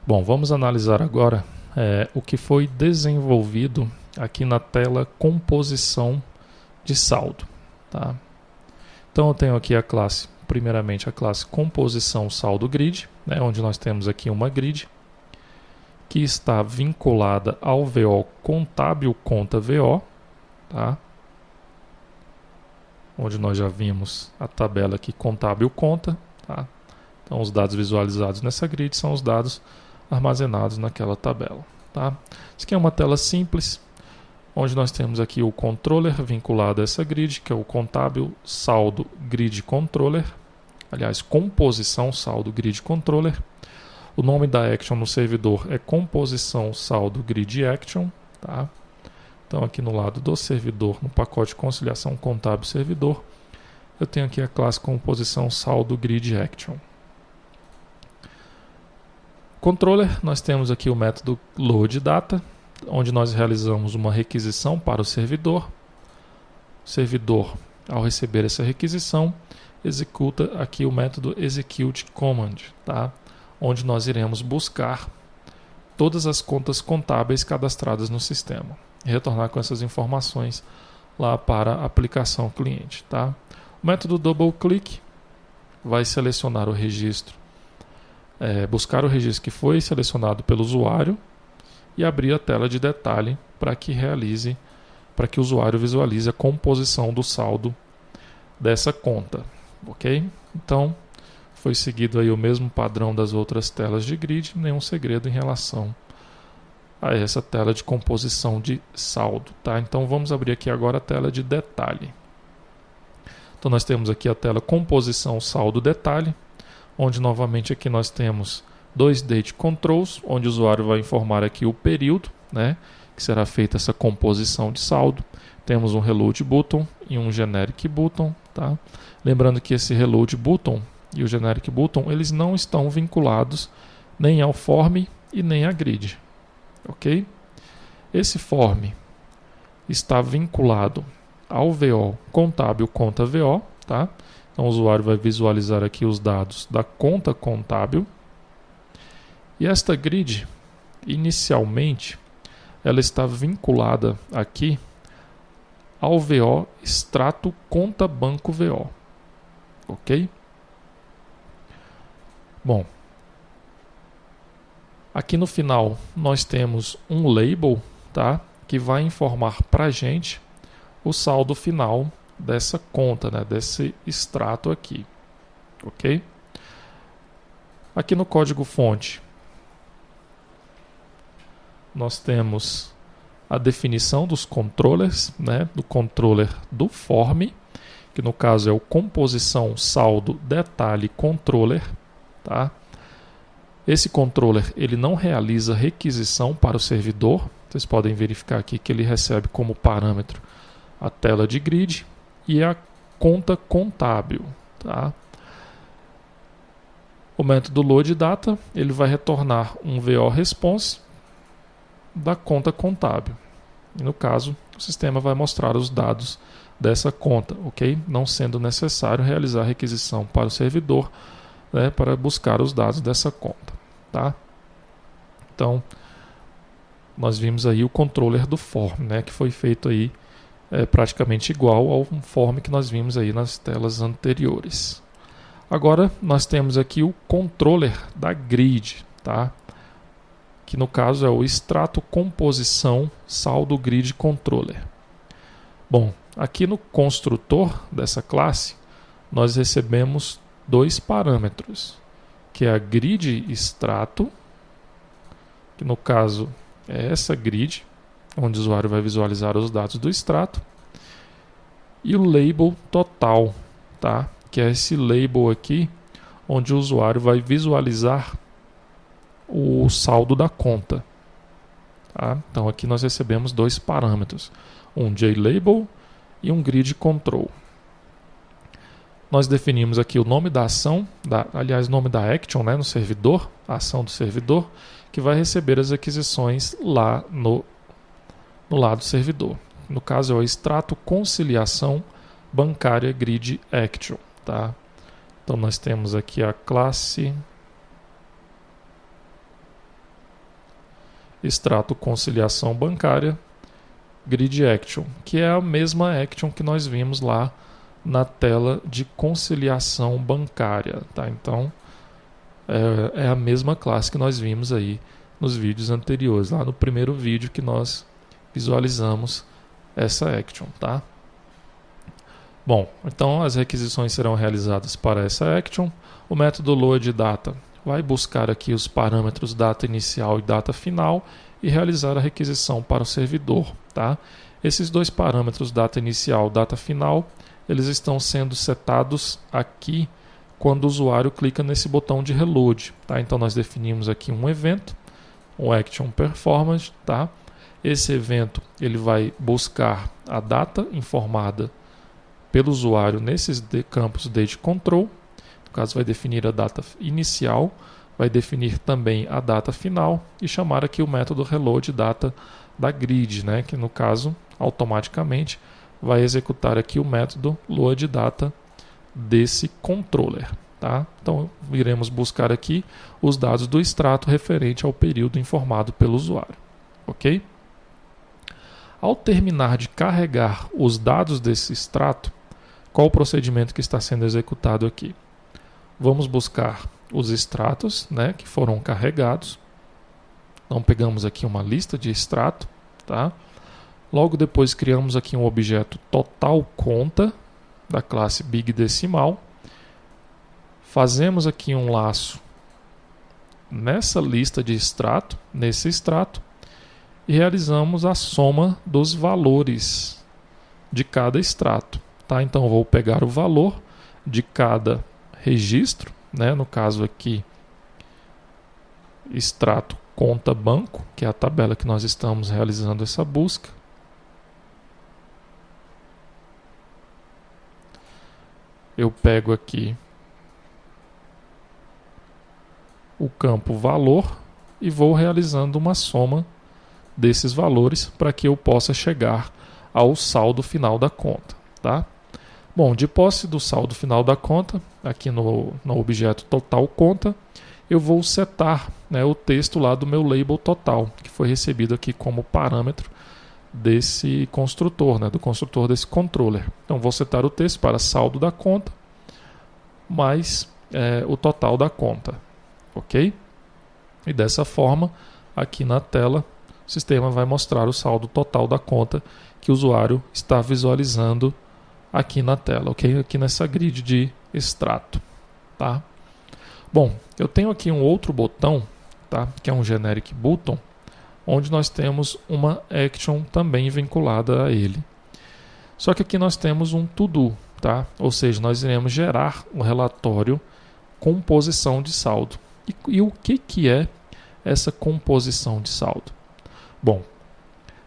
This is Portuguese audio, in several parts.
Bom, vamos analisar agora o que foi desenvolvido aqui na tela composição de saldo. Tá? Então eu tenho aqui a classe, primeiramente a classe composição saldo grid, né, onde nós temos aqui uma grid que está vinculada ao VO contábil conta VO, tá? Onde nós já vimos a tabela aqui contábil conta, tá? Então os dados visualizados nessa grid são os dados armazenados naquela tabela, tá? Isso aqui é uma tela simples, onde nós temos aqui o controller vinculado a essa grid, que é o contábil saldo grid controller, aliás, composição saldo grid controller. O nome da action no servidor é composição saldo grid action, tá? Então aqui no lado do servidor, no pacote de conciliação contábil servidor, eu tenho aqui a classe composição saldo grid action. Controller, nós temos aqui o método load data, onde nós realizamos uma requisição para o servidor. O servidor, ao receber essa requisição, executa aqui o método execute command, tá? Onde nós iremos buscar todas as contas contábeis cadastradas no sistema e retornar com essas informações lá para a aplicação cliente, tá? O método double click vai selecionar o registro, buscar o registro que foi selecionado pelo usuário e abrir a tela de detalhe para que o usuário visualize a composição do saldo dessa conta, ok? Então, foi seguido aí o mesmo padrão das outras telas de grid, nenhum segredo em relação a essa tela de composição de saldo, tá? Então vamos abrir aqui agora a tela de detalhe. Então nós temos aqui a tela composição saldo detalhe, onde novamente aqui nós temos dois date controls, onde o usuário vai informar aqui o período, né, que será feita essa composição de saldo. Temos um reload button e um generic button, tá? Lembrando que esse reload button e o generic button, eles não estão vinculados nem ao form e nem à grid, ok? Esse form está vinculado ao VO contábil conta VO, tá? Então o usuário vai visualizar aqui os dados da conta contábil. E esta grid, inicialmente, ela está vinculada aqui ao VO extrato conta banco VO, ok? Bom, aqui no final nós temos um label, tá? Que vai informar para a gente o saldo final dessa conta, né? Desse extrato aqui, ok? Aqui no código fonte nós temos a definição dos controllers, né? Do controller do form, que no caso é o composição saldo detalhe controller. Tá? Esse controller ele não realiza requisição para o servidor. Vocês podem verificar aqui que ele recebe como parâmetro a tela de grid e a conta contábil. Tá? O método load data ele vai retornar um VO response da conta contábil. E no caso, o sistema vai mostrar os dados dessa conta, ok? Não sendo necessário realizar requisição para o servidor, né, para buscar os dados dessa conta, tá? Então, nós vimos aí o controller do form, né, que foi feito aí praticamente igual ao form que nós vimos aí nas telas anteriores. Agora, nós temos aqui o controller da grid, tá? Que no caso é o extrato composição saldo grid controller. Bom, aqui no construtor dessa classe, nós recebemos dois parâmetros, que é a grid extrato, que no caso é essa grid, onde o usuário vai visualizar os dados do extrato, e o label total, tá? Que é esse label aqui, onde o usuário vai visualizar o saldo da conta. Tá? Então aqui nós recebemos dois parâmetros, um JLabel e um grid control. Nós definimos aqui o nome da ação, aliás, nome da action, né, no servidor, a ação do servidor, que vai receber as aquisições lá no lado servidor. No caso é o extrato conciliação bancária grid action. Tá? Então nós temos aqui a classe extrato conciliação bancária, grid action, que é a mesma action que nós vimos lá na tela de conciliação bancária, tá? Então é a mesma classe que nós vimos aí nos vídeos anteriores, lá no primeiro vídeo que nós visualizamos essa action, tá? Bom, então as requisições serão realizadas para essa action. O método loadData vai buscar aqui os parâmetros data inicial e data final e realizar a requisição para o servidor, tá? Esses dois parâmetros, data inicial e data final, eles estão sendo setados aqui quando o usuário clica nesse botão de reload, tá? Então nós definimos aqui um evento, um action performance, tá? Esse evento ele vai buscar a data informada pelo usuário nesses campos date control. No caso, vai definir a data inicial, vai definir também a data final e chamar aqui o método reload data da grid, né? Que no caso automaticamente vai executar aqui o método load data desse controller, tá? Então iremos buscar aqui os dados do extrato referente ao período informado pelo usuário, ok? Ao terminar de carregar os dados desse extrato, qual o procedimento que está sendo executado aqui? Vamos buscar os extratos, né, que foram carregados. Então pegamos aqui uma lista de extrato, tá? Logo depois criamos aqui um objeto total conta da classe Big Decimal. Fazemos aqui um laço nessa lista de extrato, nesse extrato, e realizamos a soma dos valores de cada extrato, tá? Então eu vou pegar o valor de cada registro, né? No caso aqui, extrato conta banco, que é a tabela que nós estamos realizando essa busca. Eu pego aqui o campo valor e vou realizando uma soma desses valores para que eu possa chegar ao saldo final da conta, tá? Bom, de posse do saldo final da conta, aqui no objeto total conta, eu vou setar, né, o texto lá do meu label total, que foi recebido aqui como parâmetro desse construtor, né, do construtor desse controller. Então vou setar o texto para saldo da conta mais o total da conta, ok? E dessa forma, aqui na tela, o sistema vai mostrar o saldo total da conta que o usuário está visualizando aqui na tela, ok? Aqui nessa grid de extrato, tá? Bom, eu tenho aqui um outro botão, tá? Que é um generic button, onde nós temos uma action também vinculada a ele. Só que aqui nós temos um to-do, tá? Ou seja, nós iremos gerar um relatório composição de saldo. E o que é essa composição de saldo? Bom,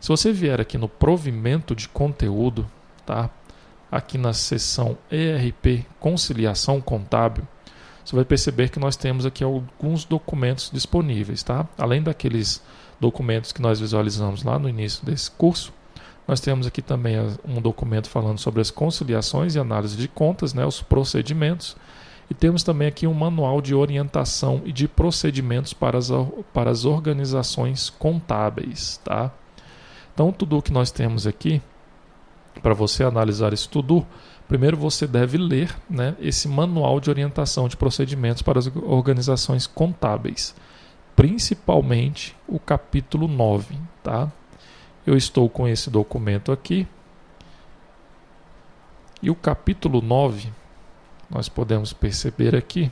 se você vier aqui no provimento de conteúdo, tá? Aqui na seção ERP Conciliação Contábil, você vai perceber que nós temos aqui alguns documentos disponíveis, tá? Além daqueles documentos que nós visualizamos lá no início desse curso, nós temos aqui também um documento falando sobre as conciliações e análise de contas, né? Os procedimentos, e temos também aqui um manual de orientação e de procedimentos para as organizações contábeis, tá? Então, tudo o que nós temos aqui, para você analisar isso tudo, primeiro você deve ler, né, esse manual de orientação de procedimentos para as organizações contábeis, principalmente o capítulo 9, tá? Eu estou com esse documento aqui, e o capítulo 9, nós podemos perceber aqui,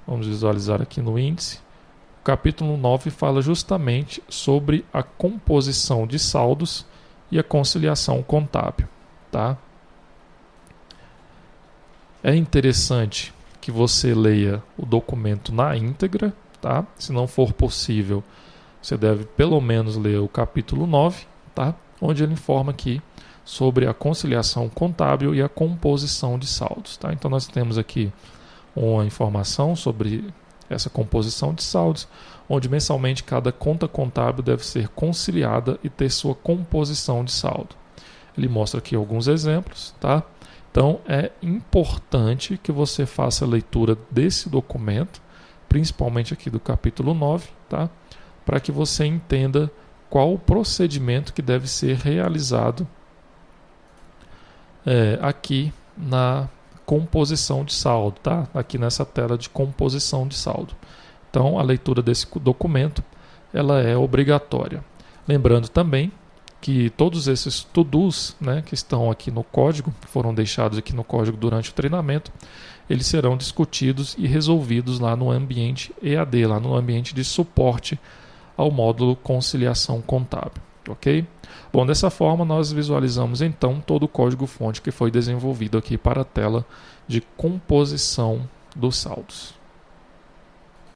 vamos visualizar aqui no índice, o capítulo 9 fala justamente sobre a composição de saldos e a conciliação contábil, tá? É interessante que você leia o documento na íntegra, tá? Se não for possível, você deve pelo menos ler o capítulo 9, tá? Onde ele informa aqui sobre a conciliação contábil e a composição de saldos, tá? Então nós temos aqui uma informação sobre essa composição de saldos, onde mensalmente cada conta contábil deve ser conciliada e ter sua composição de saldo. Ele mostra aqui alguns exemplos, tá? Então é importante que você faça a leitura desse documento, principalmente aqui do capítulo 9, tá? para que você entenda qual o procedimento que deve ser realizado aqui na composição de saldo, tá? Aqui nessa tela de composição de saldo. Então, a leitura desse documento ela é obrigatória. Lembrando também que todos esses to-dos, né, que estão aqui no código, que foram deixados aqui no código durante o treinamento, eles serão discutidos e resolvidos lá no ambiente EAD, lá no ambiente de suporte ao módulo Conciliação Contábil, ok? Bom, dessa forma nós visualizamos então todo o código-fonte que foi desenvolvido aqui para a tela de composição dos saldos.